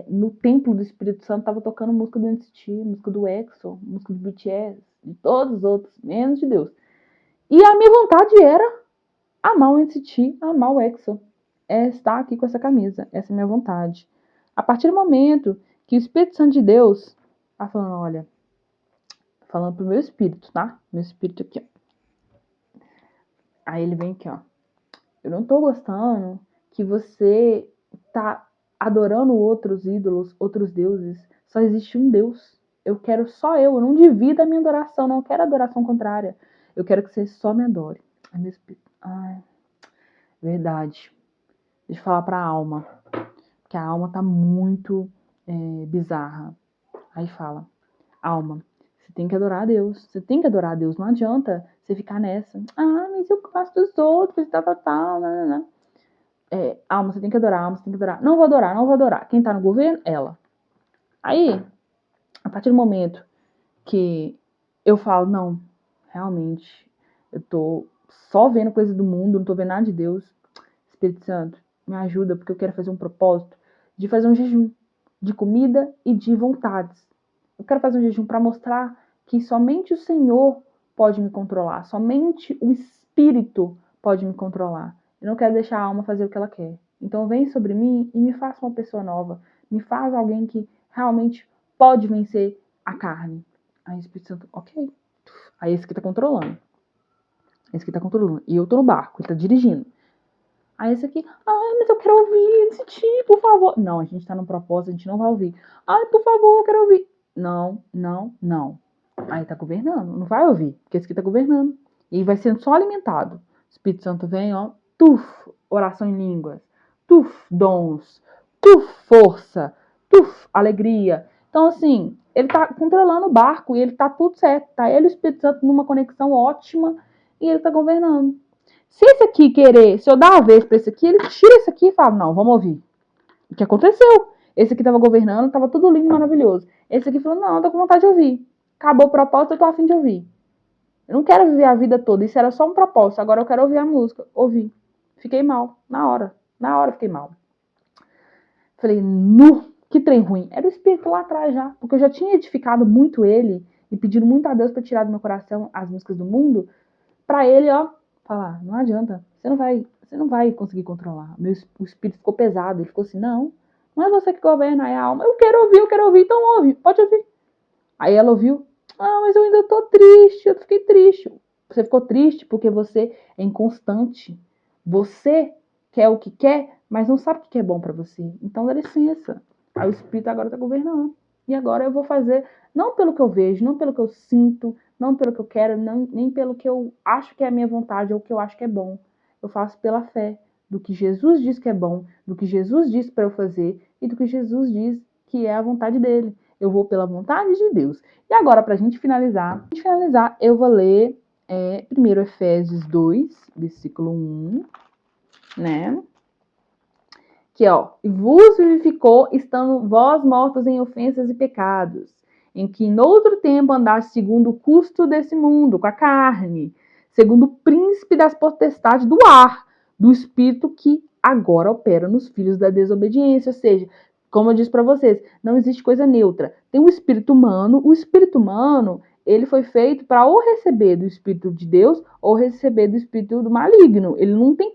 No templo do Espírito Santo tava tocando música do NCT, música do EXO, música do BTS, de todos os outros, menos de Deus. E a minha vontade era amar o NCT, amar o EXO. Estar aqui com essa camisa, essa é a minha vontade. A partir do momento que o Espírito Santo de Deus tá falando, olha, falando pro meu espírito, tá? Meu espírito aqui, ó. Aí ele vem aqui, ó. Eu não tô gostando que você tá adorando outros ídolos, outros deuses. Só existe um Deus. Eu quero só eu não divido a minha adoração, não quero adoração contrária. Eu quero que você só me adore. Ai, meu espírito. Ai, verdade. Deixa eu falar pra alma. Porque a alma tá muito bizarra. Aí fala, alma, você tem que adorar a Deus. Você tem que adorar a Deus. Não adianta você ficar nessa. Ah, mas eu gosto dos outros, tal. Não. Alma, você tem que adorar, alma, você tem que adorar. Não vou adorar. Quem tá no governo? Ela. Aí, a partir do momento que eu falo, não, realmente, eu tô só vendo coisa do mundo, não tô vendo nada de Deus. Espírito Santo, me ajuda, porque eu quero fazer um propósito de fazer um jejum de comida e de vontades. Eu quero fazer um jejum para mostrar que somente o Senhor pode me controlar, somente o Espírito pode me controlar. Eu não quero deixar a alma fazer o que ela quer. Então vem sobre mim e me faça uma pessoa nova, me faz alguém que realmente pode vencer a carne. Aí o Espírito Santo, ok. Aí esse aqui tá controlando. Esse aqui tá controlando. E eu tô no barco, ele tá dirigindo. Aí esse aqui, ai, mas eu quero ouvir esse tipo, por favor. Não, a gente tá num propósito, a gente não vai ouvir. Ai, por favor, eu quero ouvir. Não. Aí tá governando, não vai ouvir, porque esse aqui tá governando. E vai sendo só alimentado. O Espírito Santo vem, ó, oração em línguas, dons, força, alegria. Então, assim, ele tá controlando o barco e ele tá tudo certo. Tá ele e o Espírito Santo numa conexão ótima e ele tá governando. Se esse aqui querer, se eu dar a vez pra esse aqui, ele tira esse aqui e fala, não, vamos ouvir. O que aconteceu? Esse aqui tava governando, tava tudo lindo, maravilhoso. Esse aqui falou, não, eu tô com vontade de ouvir. Acabou o propósito, eu tô a fim de ouvir. Eu não quero viver a vida toda, isso era só um propósito, agora eu quero ouvir a música. Ouvi. Fiquei mal, na hora fiquei mal. Falei, que trem ruim. Era o Espírito lá atrás já, porque eu já tinha edificado muito ele e pedido muito a Deus pra tirar do meu coração as músicas do mundo, pra ele, ó, falar, não adianta, você não vai conseguir controlar. O espírito ficou pesado, ele ficou assim, não é você que governa, é a alma. Eu quero ouvir, então ouve, pode ouvir. Aí ela ouviu, mas eu ainda tô triste, eu fiquei triste. Você ficou triste porque você é inconstante. Você quer o que quer, mas não sabe o que é bom pra você. Então dá licença. Aí o espírito agora tá governando. E agora eu vou fazer, não pelo que eu vejo, não pelo que eu sinto, não pelo que eu quero, nem pelo que eu acho que é a minha vontade ou que eu acho que é bom. Eu faço pela fé do que Jesus diz que é bom, do que Jesus diz para eu fazer e do que Jesus diz que é a vontade dele. Eu vou pela vontade de Deus. E agora, para a gente finalizar, eu vou ler primeiro Efésios 2, versículo 1, né? Que, ó, vos vivificou, estando vós mortos em ofensas e pecados, em que noutro tempo andaste segundo o custo desse mundo, com a carne, segundo o príncipe das potestades do ar, do espírito que agora opera nos filhos da desobediência. Ou seja, como eu disse para vocês, não existe coisa neutra. Tem o espírito humano, ele foi feito para ou receber do espírito de Deus ou receber do espírito do maligno. Ele não tem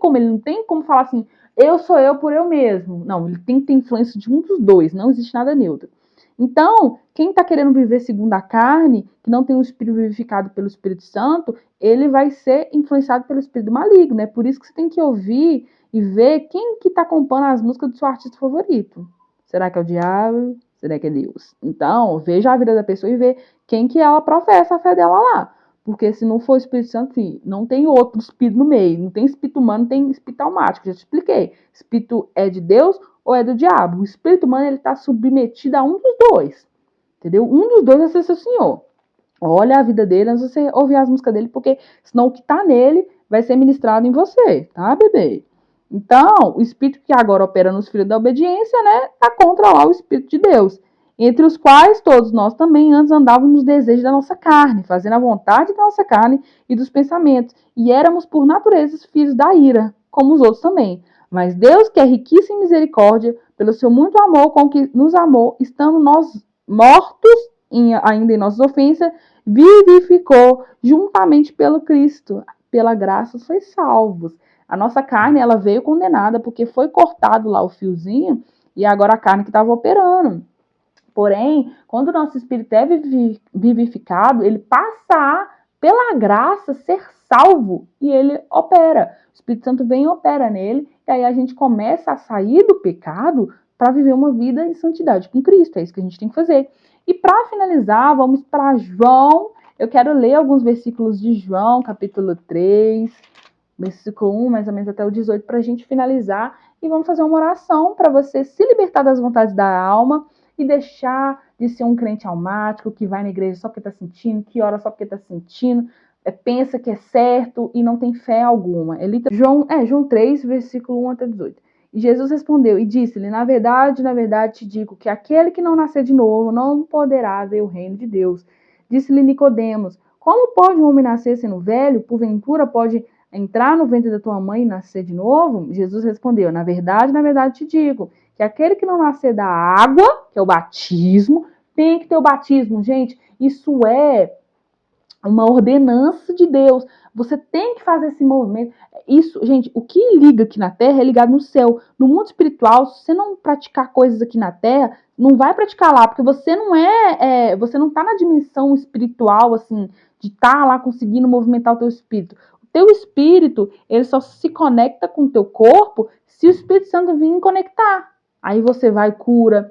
como falar assim, eu sou eu por eu mesmo. Não, ele tem que ter influência de um dos dois, não existe nada neutro. Então, quem está querendo viver segundo a carne, que não tem o espírito vivificado pelo Espírito Santo, ele vai ser influenciado pelo espírito maligno. É por isso que você tem que ouvir e ver quem que está compondo as músicas do seu artista favorito. Será que é o diabo? Será que é Deus? Então, veja a vida da pessoa e vê quem que ela professa a fé dela lá. Porque se não for o Espírito Santo, sim, não tem outro espírito no meio. Não tem espírito humano, tem espírito almático. Já te expliquei. Espírito é de Deus ou é do diabo? O espírito humano, ele está submetido a um dos dois. Entendeu? Um dos dois vai ser seu senhor. Olha a vida dele antes de você ouvir as músicas dele, porque senão o que está nele vai ser ministrado em você, tá, bebê? Então, o espírito que agora opera nos filhos da obediência, né, está contra lá o espírito de Deus, entre os quais todos nós também antes andávamos nos desejos da nossa carne, fazendo a vontade da nossa carne e dos pensamentos, e éramos por natureza filhos da ira, como os outros também. Mas Deus, que é riquíssimo em misericórdia, pelo seu muito amor com que nos amou, estando nós mortos ainda em nossas ofensas, vivificou juntamente pelo Cristo. Pela graça sois salvos. A nossa carne, ela veio condenada porque foi cortado lá o fiozinho e agora a carne que estava operando. Porém, quando o nosso espírito é vivificado, ele passa a, pela graça, ser salvo e ele opera. O Espírito Santo vem e opera nele e aí a gente começa a sair do pecado para viver uma vida em santidade com Cristo. É isso que a gente tem que fazer. E para finalizar, vamos para João. Eu quero ler alguns versículos de João, capítulo 3, versículo 1, mais ou menos até o 18, para a gente finalizar. E vamos fazer uma oração para você se libertar das vontades da alma e deixar de ser um crente almático que vai na igreja só porque está sentindo, que ora só porque está sentindo, pensa que é certo e não tem fé alguma. João 3, versículo 1 até 18. E Jesus respondeu e disse-lhe, na verdade te digo que aquele que não nascer de novo não poderá ver o reino de Deus. Disse-lhe Nicodemos, como pode um homem nascer sendo velho? Porventura pode entrar no ventre da tua mãe e nascer de novo? Jesus respondeu, na verdade te digo, que aquele que não nascer da água, que é o batismo, tem que ter o batismo, gente. Isso é uma ordenança de Deus. Você tem que fazer esse movimento. Isso, gente, o que liga aqui na Terra é ligado no céu. No mundo espiritual, se você não praticar coisas aqui na Terra, não vai praticar lá, porque você não você não tá na dimensão espiritual, assim, de estar lá conseguindo movimentar o teu espírito. O teu espírito, ele só se conecta com o teu corpo se o Espírito Santo vir conectar. Aí você vai, cura,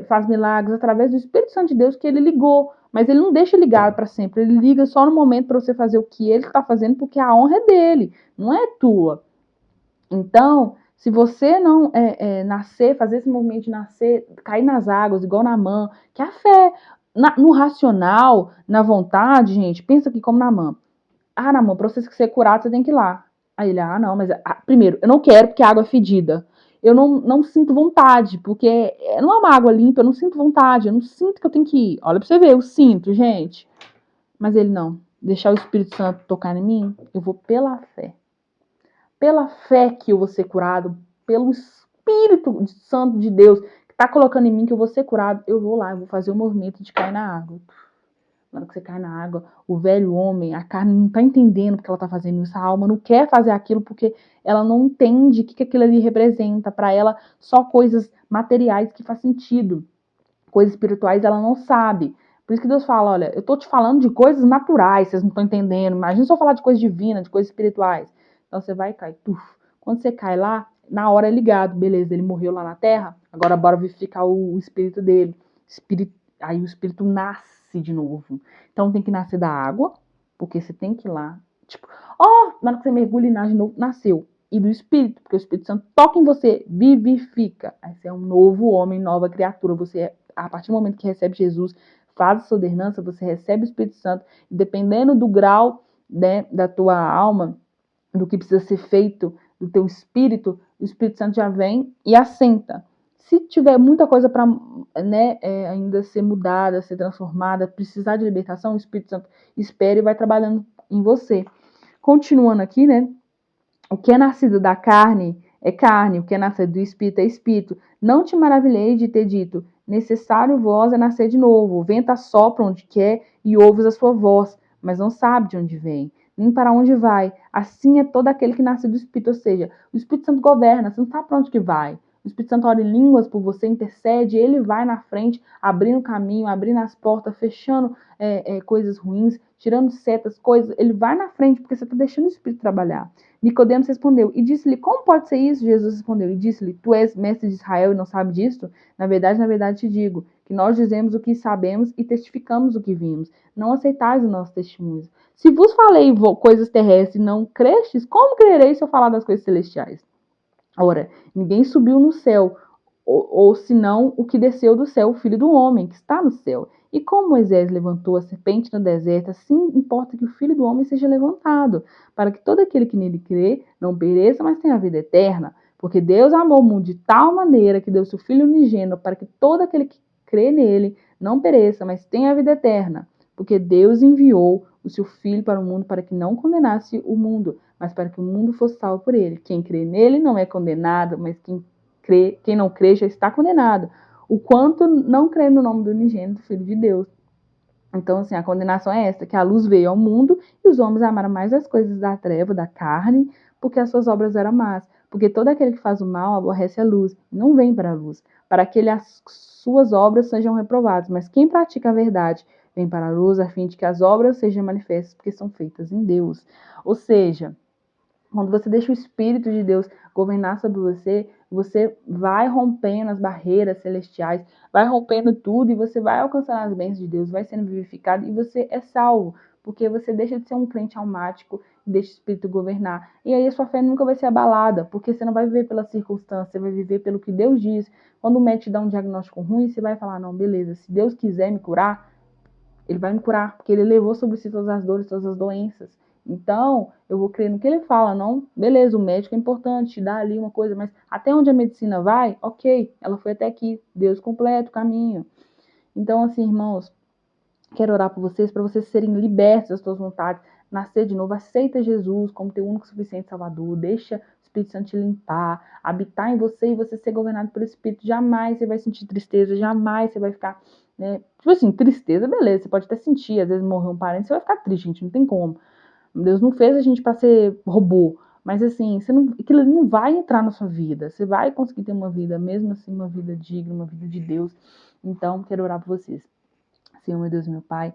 faz milagres através do Espírito Santo de Deus que ele ligou. Mas ele não deixa ligado para sempre. Ele liga só no momento para você fazer o que ele está fazendo, porque a honra é dele, não é tua. Então, se você não nascer, fazer esse movimento de nascer, cair nas águas, igual Naamã, que a fé, no racional, na vontade, gente, pensa aqui como Naamã. Ah, Naamã, para você ser curado, você tem que ir lá. Aí ele, não, mas primeiro, eu não quero porque a água é fedida. Eu não sinto vontade, porque não é uma água limpa, eu não sinto vontade, eu não sinto que eu tenho que ir. Olha pra você ver, eu sinto, gente. Mas ele não, deixar o Espírito Santo tocar em mim, eu vou pela fé. Pela fé que eu vou ser curado, pelo Espírito Santo de Deus que tá colocando em mim que eu vou ser curado, eu vou lá, eu vou fazer o movimento de cair na água. Na hora que você cai na água, o velho homem, a carne não tá entendendo porque ela tá fazendo isso, a alma não quer fazer aquilo porque ela não entende o que aquilo ali representa. Para ela, só coisas materiais que faz sentido. Coisas espirituais ela não sabe. Por isso que Deus fala, olha, eu tô te falando de coisas naturais, vocês não estão entendendo. Imagina se eu falar de coisas divinas, de coisas espirituais. Então você vai e cai. Quando você cai lá, na hora é ligado. Beleza, ele morreu lá na terra, agora bora verificar o espírito dele. Aí o espírito nasce de novo. Então tem que nascer da água, porque você tem que ir lá. Tipo, na hora que você mergulha e nasce de novo, nasceu. E do Espírito, porque o Espírito Santo toca em você, vivifica. Aí você é um novo homem, nova criatura. Você, a partir do momento que recebe Jesus, faz a sua ordenança, você recebe o Espírito Santo. E dependendo do grau, né, da tua alma, do que precisa ser feito, do teu espírito, o Espírito Santo já vem e assenta. Se tiver muita coisa para ainda ser mudada, ser transformada, precisar de libertação, o Espírito Santo espera e vai trabalhando em você. Continuando aqui, né? O que é nascido da carne é carne, o que é nascido do Espírito é Espírito. Não te maravilhei de ter dito, necessário vós é nascer de novo. O vento assopra onde quer e ouves a sua voz, mas não sabe de onde vem, nem para onde vai. Assim é todo aquele que nasce do Espírito, ou seja, o Espírito Santo governa, você não sabe para onde que vai. O Espírito Santo ora em línguas por você, intercede, ele vai na frente, abrindo caminho, abrindo as portas, fechando coisas ruins, tirando setas, coisas. Ele vai na frente porque você está deixando o Espírito trabalhar. Nicodemos respondeu e disse-lhe, como pode ser isso? Jesus respondeu e disse-lhe, tu és mestre de Israel e não sabe disto? Na verdade te digo, que nós dizemos o que sabemos e testificamos o que vimos. Não aceitais o nosso testemunho. Se vos falei coisas terrestres e não crestes, como crereis se eu falar das coisas celestiais? Ora, ninguém subiu no céu, ou senão o que desceu do céu, o Filho do Homem, que está no céu. E como Moisés levantou a serpente no deserto, assim importa que o Filho do Homem seja levantado, para que todo aquele que nele crê não pereça, mas tenha a vida eterna. Porque Deus amou o mundo de tal maneira que deu seu Filho unigênito, para que todo aquele que crê nele não pereça, mas tenha a vida eterna. Porque Deus enviou o seu Filho para o mundo para que não condenasse o mundo, mas para que o mundo fosse salvo por ele. Quem crê nele não é condenado, mas quem não crê já está condenado. O quanto não crê no nome do unigênito Filho de Deus. Então, assim, a condenação é esta, que a luz veio ao mundo e os homens amaram mais as coisas da treva, da carne, porque as suas obras eram más. Porque todo aquele que faz o mal aborrece a luz, e não vem para a luz, para que as suas obras sejam reprovadas. Mas quem pratica a verdade vem para a luz, a fim de que as obras sejam manifestas, porque são feitas em Deus. Ou seja, quando você deixa o Espírito de Deus governar sobre você, você vai rompendo as barreiras celestiais, vai rompendo tudo e você vai alcançando as bênçãos de Deus, vai sendo vivificado e você é salvo, porque você deixa de ser um crente almático e deixa o Espírito governar. E aí a sua fé nunca vai ser abalada, porque você não vai viver pela circunstância, você vai viver pelo que Deus diz. Quando o médico dá um diagnóstico ruim, você vai falar, não, beleza, se Deus quiser me curar, ele vai me curar, porque ele levou sobre si todas as dores, todas as doenças. Então, eu vou crer no que ele fala, não? Beleza, o médico é importante, te dá ali uma coisa, mas até onde a medicina vai, ok, ela foi até aqui, Deus completa o caminho. Então, assim, irmãos, quero orar por vocês, para vocês serem libertos das suas vontades, nascer de novo, aceita Jesus como teu único suficiente Salvador, deixa o Espírito Santo te limpar, habitar em você e você ser governado pelo Espírito. Jamais você vai sentir tristeza, jamais você vai ficar, né? Tipo assim, tristeza, beleza, você pode até sentir, às vezes morreu um parente, você vai ficar triste, gente, não tem como. Deus não fez a gente para ser robô, mas assim, aquilo não vai entrar na sua vida. Você vai conseguir ter uma vida, mesmo assim, uma vida digna, uma vida de Deus. Então, quero orar por vocês. Senhor, meu Deus, meu Pai,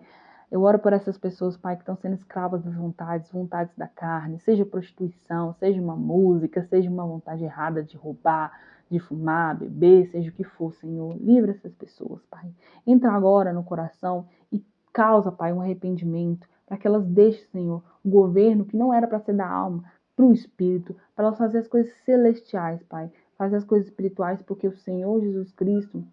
eu oro por essas pessoas, Pai, que estão sendo escravas das vontades da carne, seja prostituição, seja uma música, seja uma vontade errada de roubar, de fumar, beber, seja o que for, Senhor. Livra essas pessoas, Pai. Entra agora no coração e causa, Pai, um arrependimento, para que elas deixem, Senhor, o governo que não era para ser da alma, para o Espírito, para elas fazer as coisas celestiais, Pai, fazer as coisas espirituais, porque o Senhor Jesus Cristo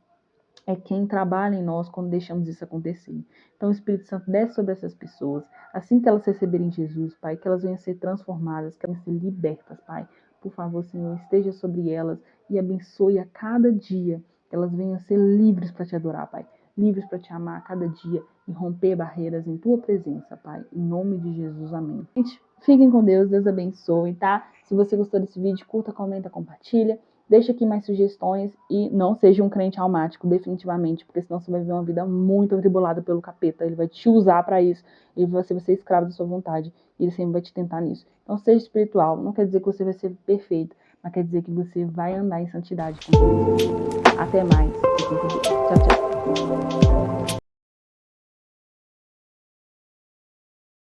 é quem trabalha em nós quando deixamos isso acontecer. Então o Espírito Santo desce sobre essas pessoas, assim que elas receberem Jesus, Pai, que elas venham ser transformadas, que elas venham ser libertas, Pai. Por favor, Senhor, esteja sobre elas e abençoe a cada dia, que elas venham ser livres para te adorar, Pai. Livres para te amar a cada dia e romper barreiras em tua presença, Pai. Em nome de Jesus, amém. Gente, fiquem com Deus, Deus abençoe, tá? Se você gostou desse vídeo, curta, comenta, compartilha. Deixa aqui mais sugestões e não seja um crente almático, definitivamente, porque senão você vai viver uma vida muito atribulada pelo capeta. Ele vai te usar para isso e você vai ser escravo da sua vontade e ele sempre vai te tentar nisso. Então seja espiritual, não quer dizer que você vai ser perfeito, mas quer dizer que você vai andar em santidade com Deus. Até mais. Fiquem com Deus. Tchau, tchau.